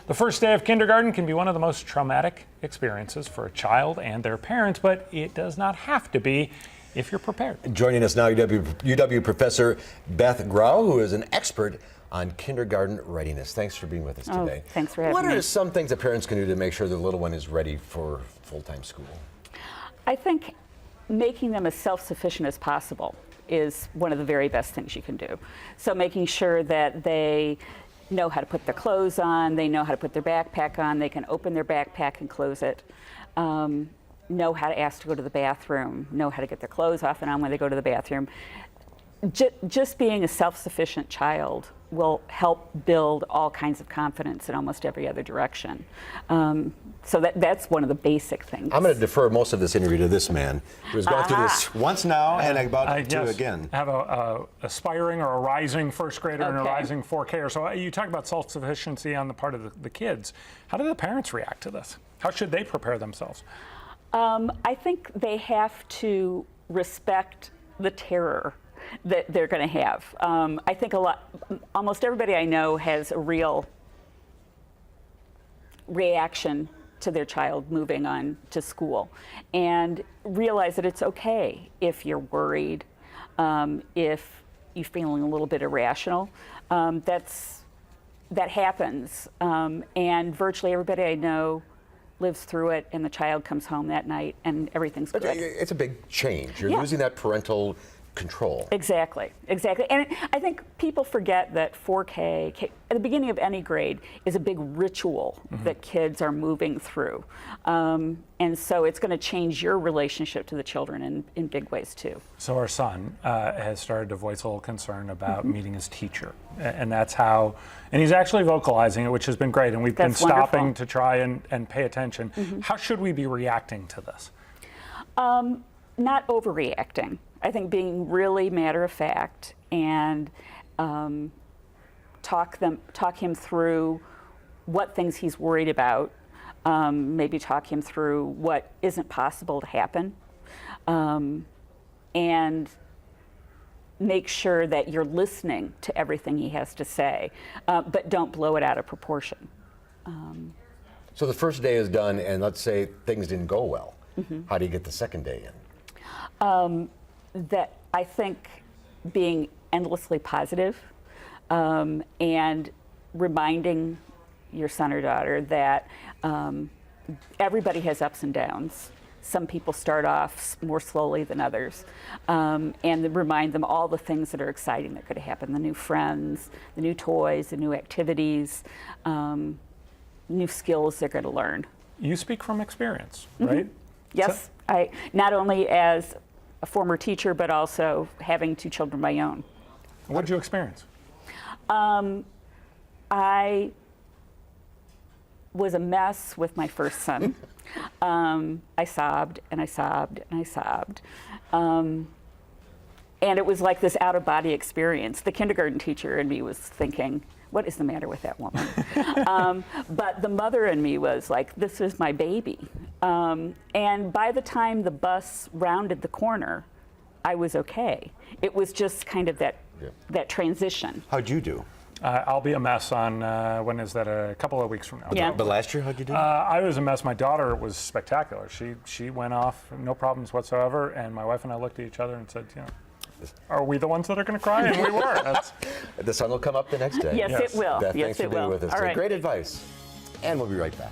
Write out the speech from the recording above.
The first day of kindergarten can be one of the most traumatic experiences for a child and their parents, but it does not have to be if you're prepared. Joining us now, UW professor Beth Graue, who is an expert on kindergarten readiness. Thanks for being with us today. Thanks for having me. What are some things that parents can do to make sure their little one is ready for full-time school? I think making them as self-sufficient as possible is one of the very best things you can do. So making sure that they know how to put their clothes on, they know how to put their backpack on, they can open their backpack and close it, know how to ask to go to the bathroom, know how to get their clothes off and on when they go to the bathroom. Just being a self-sufficient child will help build all kinds of confidence in almost every other direction. So that's one of the basic things. I'm going to defer most of this interview to this man who's gone through this once now and about to again. I have a aspiring or a rising first grader and a rising 4K. So you talk about self-sufficiency on the part of the kids. How do the parents react to this? How should they prepare themselves? I think they have to respect the terror that they're going to have. I think almost everybody I know has a real reaction to their child moving on to school, and realize that it's okay if you're worried, if you're feeling a little bit irrational. That happens, and virtually everybody I know lives through it, and the child comes home that night and everything's good. It's a big change. You're losing that parental control. Exactly. And I think people forget that 4K, at the beginning of any grade, is a big ritual that kids are moving through. And so it's going to change your relationship to the children in big ways too. So our son has started to voice a little concern about meeting his teacher. And that's how, and he's actually vocalizing it, which has been great. And we've been stopping to try and pay attention. How should we be reacting to this? Not overreacting. I think being really matter of fact and talk him through what things he's worried about, maybe talk him through what isn't possible to happen, and make sure that you're listening to everything he has to say, but don't blow it out of proportion. So the first day is done, and let's say things didn't go well. How do you get the second day in? That I think being endlessly positive, and reminding your son or daughter that everybody has ups and downs. Some people start off more slowly than others, and then remind them all the things that are exciting that could happen, the new friends, the new toys, the new activities, new skills they're going to learn. You speak from experience, right? Yes, I not only as a former teacher, but also having 2 children of my own. What did you experience? I was a mess with my first son. I sobbed and I sobbed and I sobbed. And it was like this out-of-body experience. The kindergarten teacher in me was thinking, what is the matter with that woman? But the mother in me was like, this is my baby. And by the time the bus rounded the corner, I was okay. It was just kind of that transition. How'd you do? I'll be a mess on, when is that, a couple of weeks from now. Yeah. But last year, how'd you do? I was a mess. My daughter was spectacular. She went off, no problems whatsoever, and my wife and I looked at each other and said, you know, are we the ones that are going to cry? And we were. The sun will come up the next day. Yes, it will. Beth, Yes, thanks for being with us. All right. Great advice. And we'll be right back.